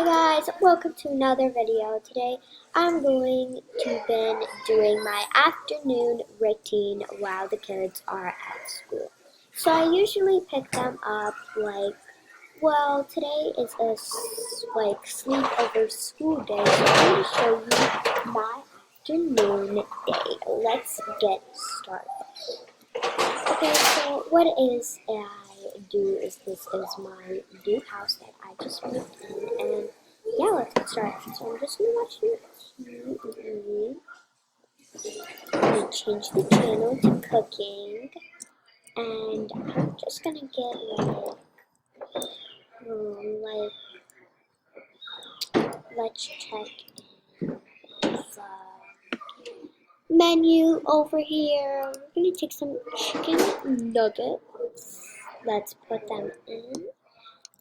Hey guys, welcome to another video. Today I'm going to be doing my afternoon routine while the kids are at school. So I usually pick them up today is a sleepover school day, so I'm going to show you my afternoon day. Let's get started. Okay, so what is I do is this is my new house that I just moved in, and yeah, let's get started. So I'm just gonna watch TV. I'm gonna change the channel to cooking, and I'm just gonna get let's check the menu over here. We're gonna take some chicken nuggets. Let's put them in.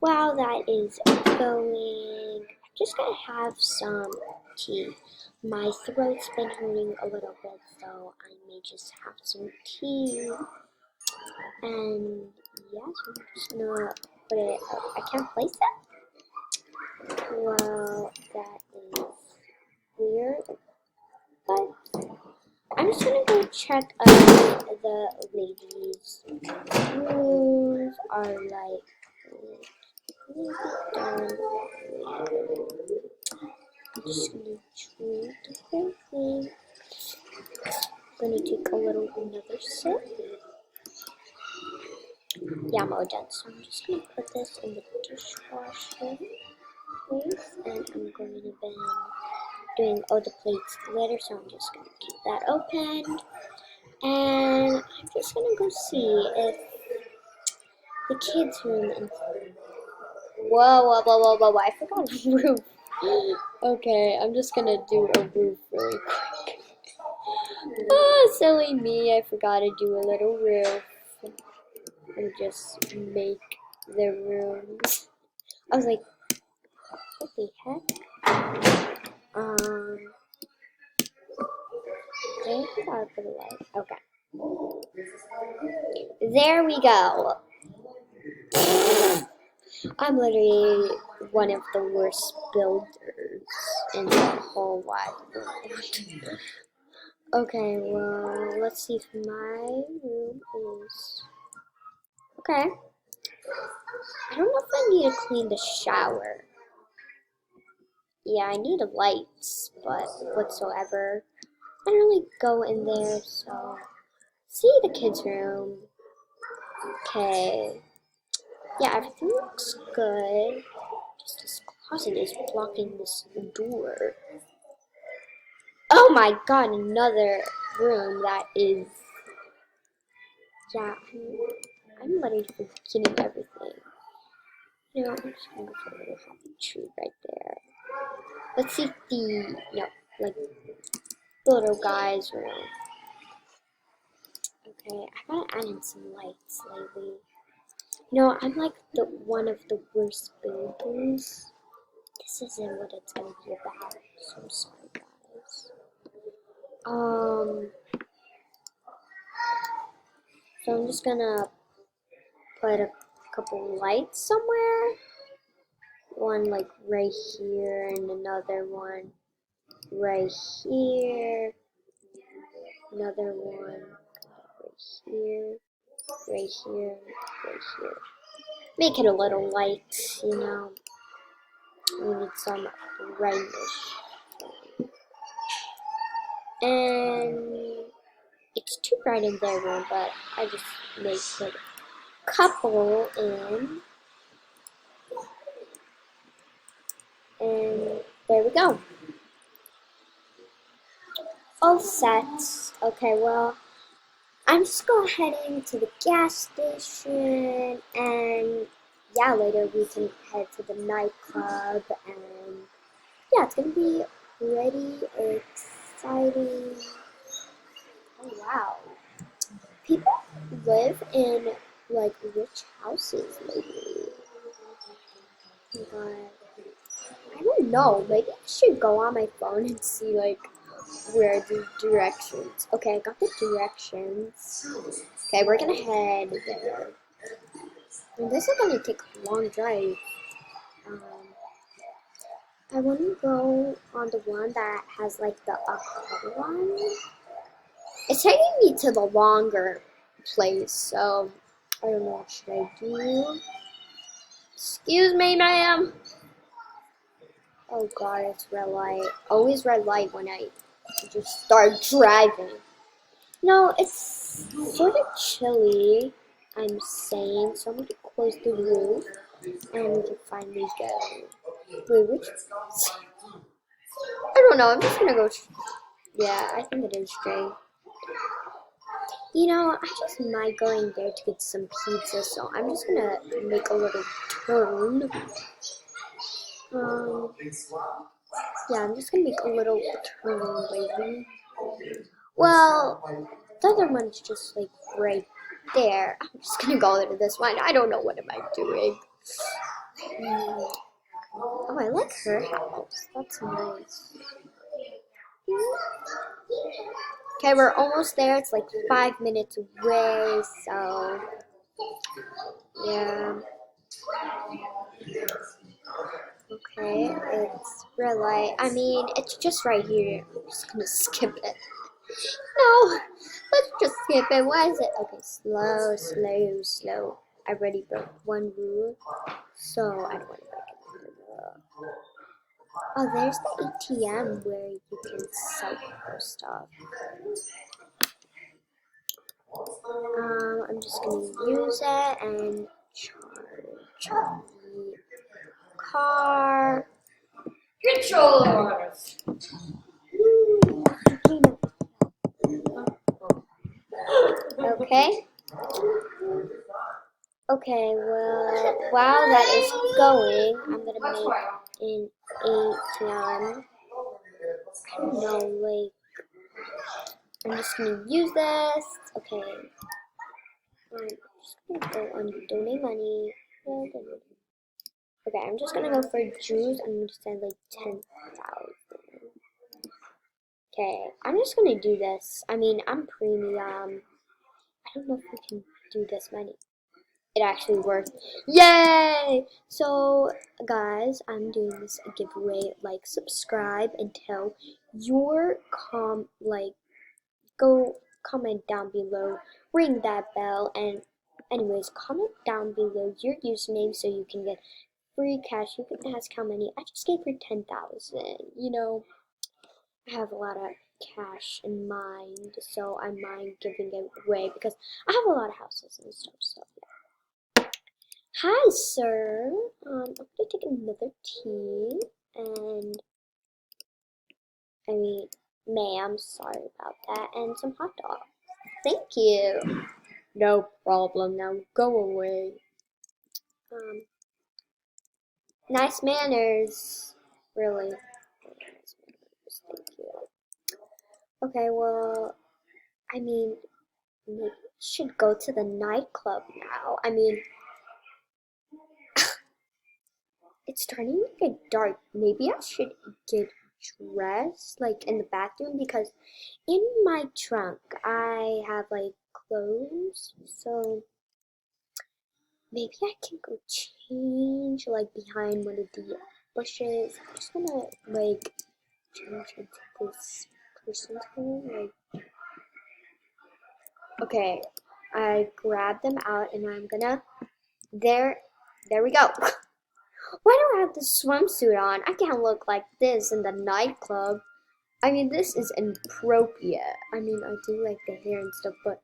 While that is going, I'm just gonna have some tea. My throat's been hurting a little bit, so I may just have some tea. And yeah, so I'm just gonna put it up. I can't place it. Well, that is weird. But I'm just gonna go check the ladies' rooms are I'm just gonna chew the whole thing. I'm gonna take another sip. Yeah, I'm all done. So I'm just gonna put this in the dishwasher, please. And I'm going to be doing all the plates later, so I'm just gonna keep that open. And I'm just gonna go see if the kids' room and whoa, I forgot the roof. Okay, I'm just gonna do a roof really quick. Oh, silly me, I forgot to do a little roof. And just make the room. I was like, what the heck? I forgot to put a light. Okay. There we go. I'm literally one of the worst builders in the whole wide world. Okay, well, let's see if my room is... Okay. I don't know if I need to clean the shower. Yeah, I need lights, but whatsoever. I don't really go in there, so... See the kids' room. Okay. Yeah, everything looks good. Just this closet is blocking this door. Oh my god, another room that is... Yeah, I'm ready for getting everything. You know, I'm just gonna go for a little happy tree right there. Let's see if the little guy's room. Okay, I gotta add in some lights lately. No, I'm like one of the worst builders. This isn't what it's gonna be about, so I'm sorry, guys. So I'm just gonna put a couple lights somewhere. One right here and another one right here. Another one right here, right here, right here. Make it a little light, you know. We need some brightness. And it's too bright in their room, but I just make a couple in. And there we go. All set. Okay, well, I'm just going heading to the gas station, and yeah, later we can head to the nightclub, and yeah, it's gonna be pretty exciting. Oh wow. People live in rich houses lately. Oh my god. I don't know, maybe I should go on my phone and see where the directions. Okay, I got the directions. Okay, we're gonna head there. And this is gonna take a long drive. I want to go on the one that has like the uphill one. It's taking me to the longer place, so I don't know what should I do. Excuse me, ma'am. Oh god, it's red light. Always red light when I just start driving. No, it's sort of chilly, I'm saying, so I'm going to close the roof and we can finally go. Wait, which? I don't know, I'm just going to go. Yeah, I think it is straight. You know, I just might go in there to get some pizza, so I'm just going to make a little turn. Yeah, I'm just going to make a little turn, maybe. Well, the other one's just like right there. I'm just gonna go to this one. I don't know what am I doing. Oh, I like her house. That's nice. Okay, we're almost there. It's like 5 minutes away, so yeah. Okay, it's red light. I mean, it's just right here. I'm just gonna skip it. No, let's just skip it. Why is it? Okay, slow, slow, slow. I already broke one rule, so I don't want to break another rule. Oh, there's the ATM where you can sell your stuff. I'm just gonna use it and charge the car. Controllers. Okay. Okay, well, while that is going, I'm gonna make an ATM. I don't know, like, I'm just gonna use this. Okay. I'm just gonna go on donate money. Okay, I'm just gonna go for juice. I'm gonna send like 10,000. Okay, I'm just gonna do this. I mean, I'm premium. I don't know if we can do this many. It actually worked. Yay! So, guys, I'm doing this giveaway. Like, subscribe and tell your go comment down below, ring that bell, and anyways, comment down below your username so you can get free cash. You can ask how many. I just gave her 10,000. You know, I have a lot of cash in mind, so I mind giving it away because I have a lot of houses and stuff. So yeah. Hi, sir. I'm gonna take another tea, and I mean, ma'am, sorry about that, and some hot dogs. Thank you. No problem. Now go away. Um, nice manners. Really. Nice manners. Thank you. Okay, well, I mean, maybe we should go to the nightclub now. I mean, it's starting to get dark. Maybe I should get dressed, like, in the bathroom because in my trunk I have, like, clothes. So maybe I can go change, like, behind one of the bushes. I'm just gonna, like, change into this person's home. Like, okay, I grabbed them out and I'm gonna, there we go. Why do I have the swimsuit on? I can't look like this in the nightclub. I mean, this is inappropriate. I mean, I do like the hair and stuff, but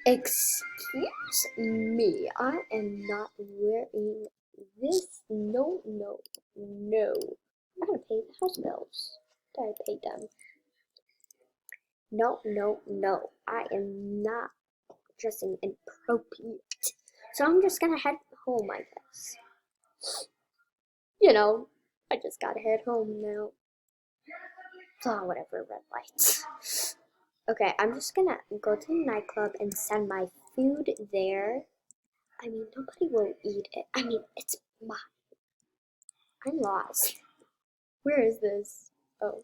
excuse me, I am not wearing this. No, no, no. I gotta pay the house bills. Gotta pay them. No, no, no. I am not dressing inappropriate. So I'm just gonna head home, I guess. You know, I just gotta head home now. Oh, whatever, red lights. Okay, I'm just gonna go to the nightclub and send my food there. I mean, nobody will eat it. I mean, it's mine. I'm lost. Where is this? Oh.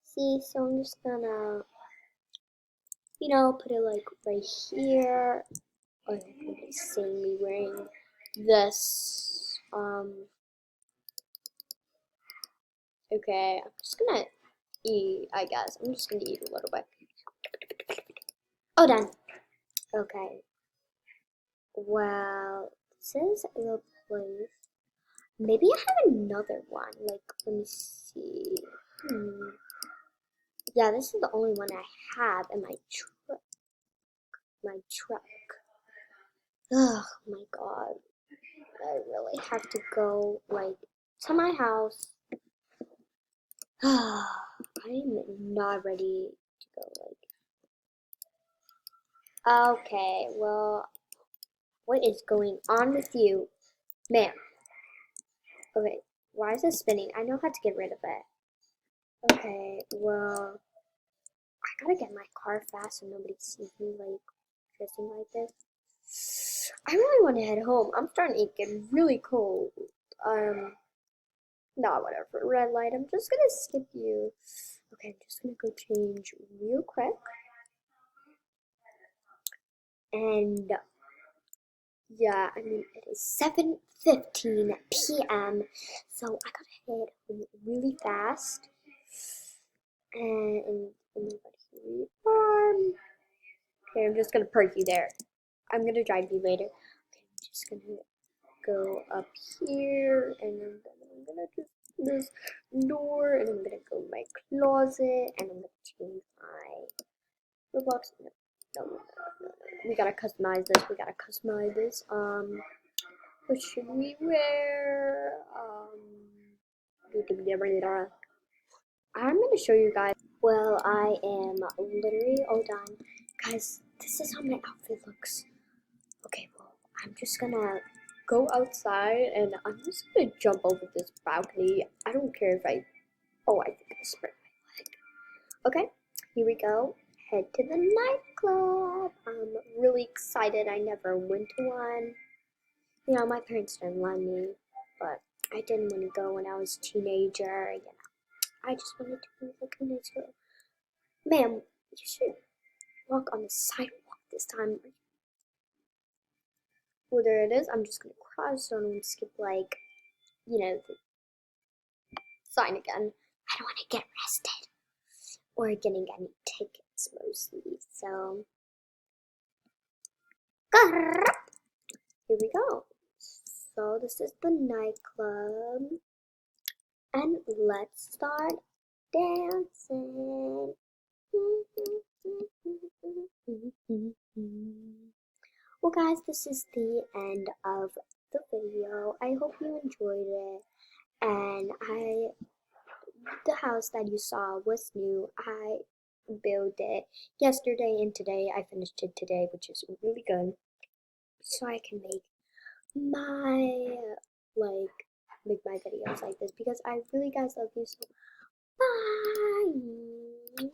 See, so I'm just gonna, put it like right here. Oh, you can see me wearing this, Okay, I'm just gonna eat, I guess. I'm just gonna eat a little bit. Oh, done. Okay. Well, this is the place. Maybe I have another one. Like, let me see. Hmm. Yeah, this is the only one I have in my truck. My truck. Oh my god. I really have to go, like, to my house. I'm not ready to go, like. Okay, well, what is going on with you, ma'am? Okay, why is it spinning? I know how to get rid of it. Okay, well, I gotta get my car fast so nobody sees me, like, dressing like this. I really want to head home. I'm starting to get really cold. Nah, whatever. Red light. I'm just gonna skip you. Okay, I'm just gonna go change real quick. And yeah, I mean it is 7:15 p.m. So I gotta head home really fast. And oh my god, farm. Okay, I'm just gonna park you there. I'm gonna drive you later. Okay, I'm just gonna go up here and then I'm gonna just this door and I'm gonna go in my closet and I'm gonna change my Roblox. No. We gotta customize this. We gotta customize this. What should we wear? I'm gonna show you guys. Well, I am literally all done. Guys, this is how my outfit looks. Okay, well, I'm just gonna go outside and I'm just gonna jump over this balcony. I don't care if oh, I think I sprained my leg. Okay, here we go. Head to the nightclub. I'm really excited. I never went to one. You know, my parents didn't let me, but I didn't want to go when I was a teenager. You know, I just wanted to be like a nice girl. Ma'am, you should walk on the sidewalk this time. Well, there it is. I'm just gonna cross on and skip, like, the sign again. I don't want to get arrested or getting any tickets mostly. So, here we go. So this is the nightclub, and let's start dancing. Well, guys, this is the end of the video. I hope you enjoyed it, and the house that you saw was new. I built it yesterday and today. I finished it today, which is really good. So I can my like make my videos like this because I really guys love you so. Bye.